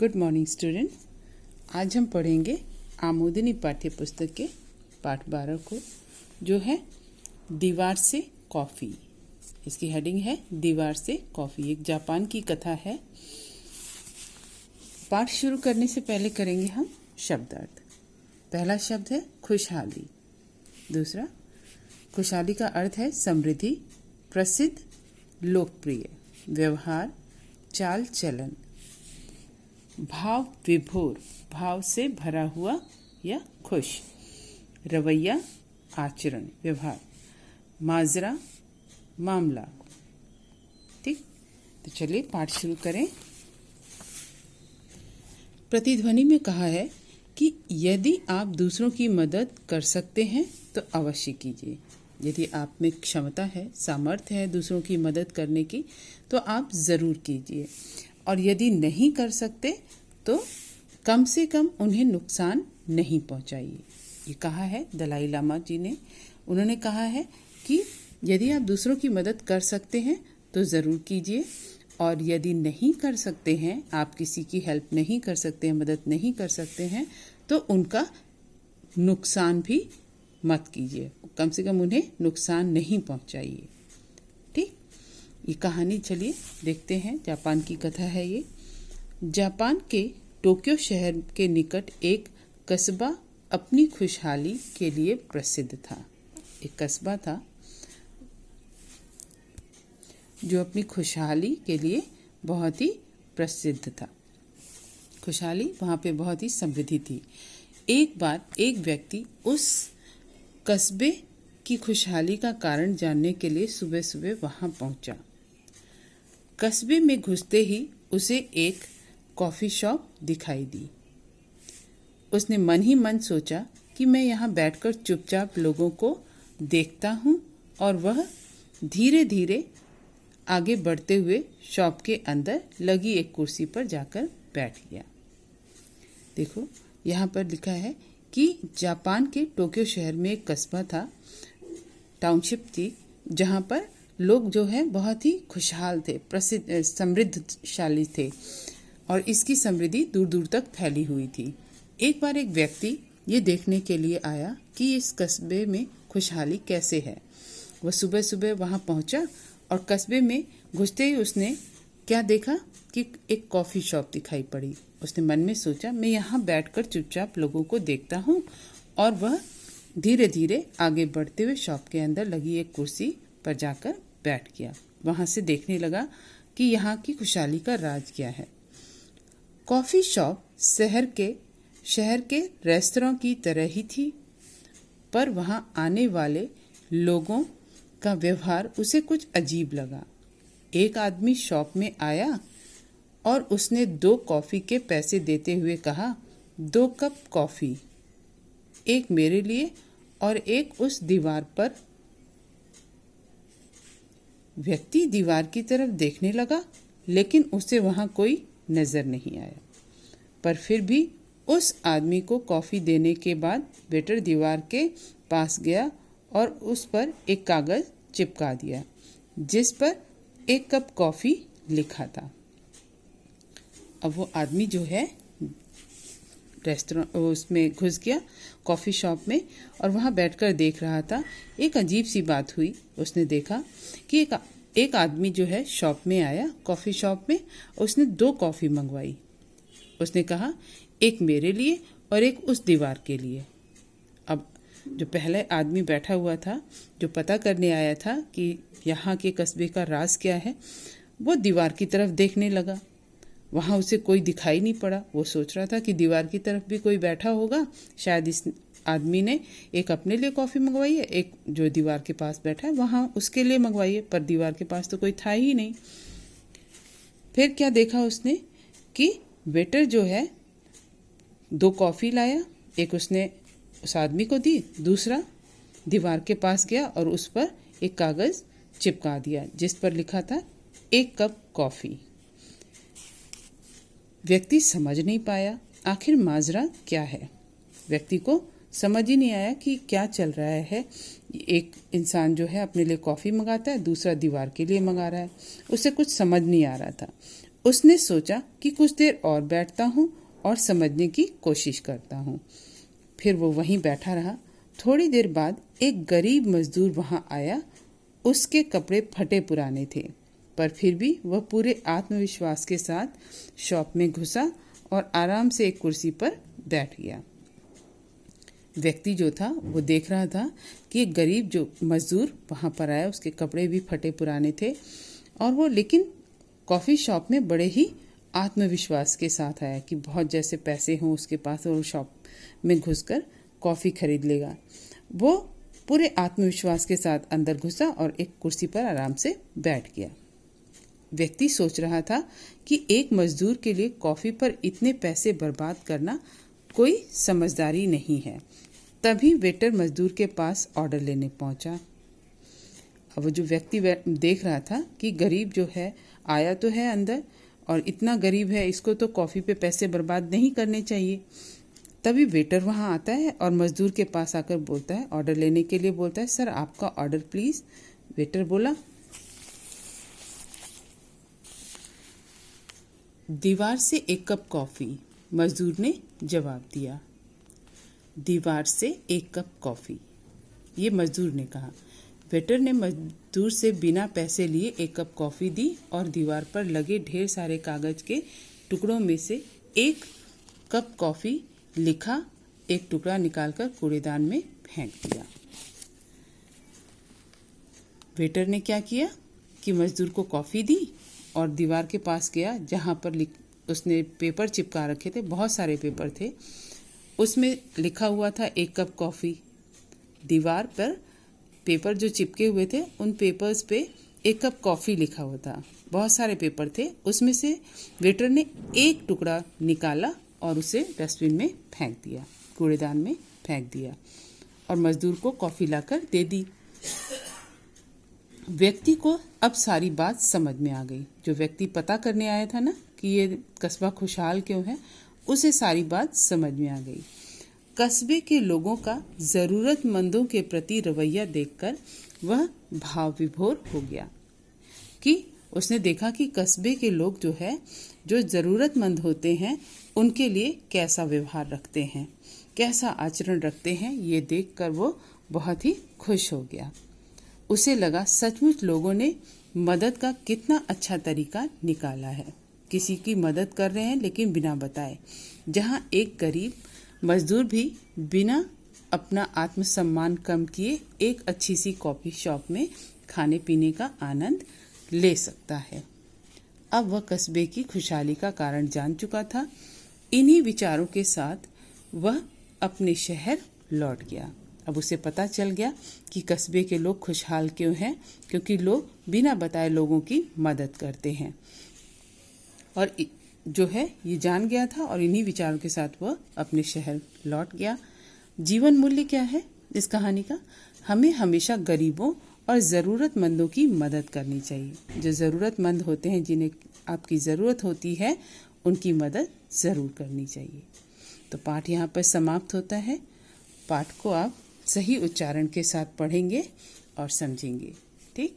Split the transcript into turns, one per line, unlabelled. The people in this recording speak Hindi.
Good morning student. आज हम पढ़ेंगे आमोदिनी पाठ्य पुस्तक के पाठ 12 को, जो है दीवार से कॉफ़ी। इसकी हेडिंग है दीवार से कॉफ़ी। एक जापान की कथा है। पाठ शुरू करने से पहले करेंगे हम शब्दार्थ। पहला शब्द है खुशहाली। दूसरा, खुशहाली का अर्थ है समृद्धि, प्रसिद्ध, लोकप्रिय, व्यवहार, चाल चलन। भाव विभोर, भाव से भरा हुआ या खुश। रवैया, आचरण, व्यवहार। माजरा, मामला। ठीक, तो चलिए पाठ शुरू करें। प्रतिध्वनि में कहा है कि यदि आप दूसरों की मदद कर सकते हैं तो अवश्य कीजिए। यदि आप में क्षमता है, सामर्थ्य है दूसरों की मदद करने की, तो आप ज़रूर कीजिए। और यदि नहीं कर सकते तो कम से कम उन्हें नुकसान नहीं पहुंचाइए। ये कहा है दलाई लामा जी ने। उन्होंने कहा है कि यदि आप दूसरों की मदद कर सकते हैं तो ज़रूर कीजिए, और यदि नहीं कर सकते हैं, आप किसी की हेल्प नहीं कर सकते हैं, मदद नहीं कर सकते हैं, तो उनका नुकसान भी मत कीजिए। कम से कम उन्हें नुकसान नहीं पहुंचाइए। ठीक, ये कहानी चलिए देखते हैं। जापान की कथा है ये। जापान के टोक्यो शहर के निकट एक कस्बा अपनी खुशहाली के लिए प्रसिद्ध था। एक कस्बा था जो अपनी खुशहाली के लिए बहुत ही प्रसिद्ध था। खुशहाली, वहाँ पे बहुत ही समृद्धि थी। एक बार एक व्यक्ति उस कस्बे की खुशहाली का कारण जानने के लिए सुबह सुबह वहाँ पहुँचा। कस्बे में घुसते ही उसे एक कॉफ़ी शॉप दिखाई दी। उसने मन ही मन सोचा कि मैं यहाँ बैठकर चुपचाप लोगों को देखता हूँ, और वह धीरे धीरे आगे बढ़ते हुए शॉप के अंदर लगी एक कुर्सी पर जाकर बैठ गया। देखो, यहाँ पर लिखा है कि जापान के टोक्यो शहर में एक कस्बा था, टाउनशिप थी, जहाँ पर लोग जो है बहुत ही खुशहाल थे, प्रसिद्ध, समृद्धशाली थे, और इसकी समृद्धि दूर दूर तक फैली हुई थी। एक बार एक व्यक्ति ये देखने के लिए आया कि इस कस्बे में खुशहाली कैसे है। वह सुबह सुबह वहाँ पहुँचा और कस्बे में घुसते ही उसने क्या देखा कि एक कॉफ़ी शॉप दिखाई पड़ी। उसने मन में सोचा, मैं यहाँ बैठकर चुपचाप लोगों को देखता हूँ, और वह धीरे धीरे आगे बढ़ते हुए शॉप के अंदर लगी एक कुर्सी पर जाकर बैठ गया। वहाँ से देखने लगा कि यहाँ की खुशहाली का राज क्या है। कॉफ़ी शॉप शहर के रेस्तरां की तरह ही थी, पर वहाँ आने वाले लोगों का व्यवहार उसे कुछ अजीब लगा। एक आदमी शॉप में आया और उसने 2 कॉफ़ी के पैसे देते हुए कहा, 2 कप कॉफ़ी, एक मेरे लिए और एक उस दीवार पर। व्यक्ति दीवार की तरफ देखने लगा, लेकिन उसे वहाँ कोई नज़र नहीं आया। पर फिर भी उस आदमी को कॉफ़ी देने के बाद वेटर दीवार के पास गया और उस पर एक कागज़ चिपका दिया, जिस पर 1 कप कॉफ़ी लिखा था। अब वो आदमी जो है रेस्टोरेंट उसमें घुस गया, कॉफ़ी शॉप में, और वहाँ बैठकर देख रहा था। एक अजीब सी बात हुई। उसने देखा कि एक आदमी जो है शॉप में आया, कॉफ़ी शॉप में, उसने 2 कॉफ़ी मंगवाई। उसने कहा, एक मेरे लिए और एक उस दीवार के लिए। अब जो पहले आदमी बैठा हुआ था, जो पता करने आया था कि यहाँ के कस्बे का राज क्या है, वो दीवार की तरफ देखने लगा। वहाँ उसे कोई दिखाई नहीं पड़ा। वो सोच रहा था कि दीवार की तरफ भी कोई बैठा होगा, शायद इस आदमी ने एक अपने लिए कॉफ़ी मंगवाई है, एक जो दीवार के पास बैठा है वहाँ उसके लिए मंगवाई है, पर दीवार के पास तो कोई था ही नहीं। फिर क्या देखा उसने कि वेटर जो है 2 कॉफ़ी लाया, एक उसने उस आदमी को दी, दूसरा दीवार के पास गया और उस पर एक कागज़ चिपका दिया, जिस पर लिखा था 1 कप कॉफ़ी। व्यक्ति समझ नहीं पाया आखिर माजरा क्या है। व्यक्ति को समझ ही नहीं आया कि क्या चल रहा है। एक इंसान जो है अपने लिए कॉफ़ी मंगाता है, दूसरा दीवार के लिए मंगा रहा है। उसे कुछ समझ नहीं आ रहा था। उसने सोचा कि कुछ देर और बैठता हूँ और समझने की कोशिश करता हूँ। फिर वो वहीं बैठा रहा। थोड़ी देर बाद एक गरीब मजदूर वहाँ आया। उसके कपड़े फटे पुराने थे, पर फिर भी वह पूरे आत्मविश्वास के साथ शॉप में घुसा और आराम से एक कुर्सी पर बैठ गया। व्यक्ति जो था वो देख रहा था कि एक गरीब जो मजदूर वहाँ पर आया, उसके कपड़े भी फटे पुराने थे और वो लेकिन कॉफ़ी शॉप में बड़े ही आत्मविश्वास के साथ आया कि बहुत जैसे पैसे हों उसके पास और शॉप में घुसकर कॉफ़ी खरीद लेगा। वो पूरे आत्मविश्वास के साथ अंदर घुसा और एक कुर्सी पर आराम से बैठ गया। व्यक्ति सोच रहा था कि एक मजदूर के लिए कॉफ़ी पर इतने पैसे बर्बाद करना कोई समझदारी नहीं है। तभी वेटर मजदूर के पास ऑर्डर लेने पहुंचा। अब जो व्यक्ति देख रहा था कि गरीब जो है आया तो है अंदर और इतना गरीब है, इसको तो कॉफ़ी पे पैसे बर्बाद नहीं करने चाहिए। तभी वेटर वहाँ आता है और मजदूर के पास आकर बोलता है, ऑर्डर लेने के लिए बोलता है, सर आपका ऑर्डर प्लीज़। वेटर बोला, दीवार से एक कप कॉफ़ी। मजदूर ने जवाब दिया, दीवार से एक कप कॉफ़ी, ये मजदूर ने कहा। वेटर ने मजदूर से बिना पैसे लिए एक कप कॉफ़ी दी और दीवार पर लगे ढेर सारे कागज के टुकड़ों में से एक कप कॉफ़ी लिखा एक टुकड़ा निकालकर कूड़ेदान में फेंक दिया। वेटर ने क्या किया कि मजदूर को कॉफ़ी दी और दीवार के पास गया जहाँ पर उसने पेपर चिपका रखे थे, बहुत सारे पेपर थे, उसमें लिखा हुआ था एक कप कॉफ़ी। दीवार पर पेपर जो चिपके हुए थे उन पेपर्स पे एक कप कॉफ़ी लिखा हुआ था, बहुत सारे पेपर थे। उसमें से वेटर ने एक टुकड़ा निकाला और उसे डस्टबिन में फेंक दिया, कूड़ेदान में फेंक दिया और मजदूर को कॉफ़ी लाकर दे दी। व्यक्ति को अब सारी बात समझ में आ गई। जो व्यक्ति पता करने आया था ना कि ये कस्बा खुशहाल क्यों है, उसे सारी बात समझ में आ गई। कस्बे के लोगों का ज़रूरतमंदों के प्रति रवैया देखकर वह भाव विभोर हो गया कि उसने देखा कि कस्बे के लोग जो है, जो ज़रूरतमंद होते हैं, उनके लिए कैसा व्यवहार रखते हैं, कैसा आचरण रखते हैं। ये देखकर वो बहुत ही खुश हो गया। उसे लगा सचमुच लोगों ने मदद का कितना अच्छा तरीका निकाला है। किसी की मदद कर रहे हैं लेकिन बिना बताए। जहाँ एक गरीब मजदूर भी बिना अपना आत्मसम्मान कम किए एक अच्छी सी कॉफ़ी शॉप में खाने पीने का आनंद ले सकता है। अब वह कस्बे की खुशहाली का कारण जान चुका था। इन्हीं विचारों के साथ वह अपने शहर लौट गया। अब उसे पता चल गया कि कस्बे के लोग खुशहाल क्यों हैं, क्योंकि लोग बिना बताए लोगों की मदद करते हैं। और जो है ये जान गया था और इन्हीं विचारों के साथ वह अपने शहर लौट गया। जीवन मूल्य क्या है इस कहानी का? हमें हमेशा गरीबों और ज़रूरतमंदों की मदद करनी चाहिए। जो ज़रूरतमंद होते हैं, जिन्हें आपकी ज़रूरत होती है, उनकी मदद ज़रूर करनी चाहिए। तो पाठ यहाँ पर समाप्त होता है। पाठ को आप सही उच्चारण के साथ पढ़ेंगे और समझेंगे। ठीक।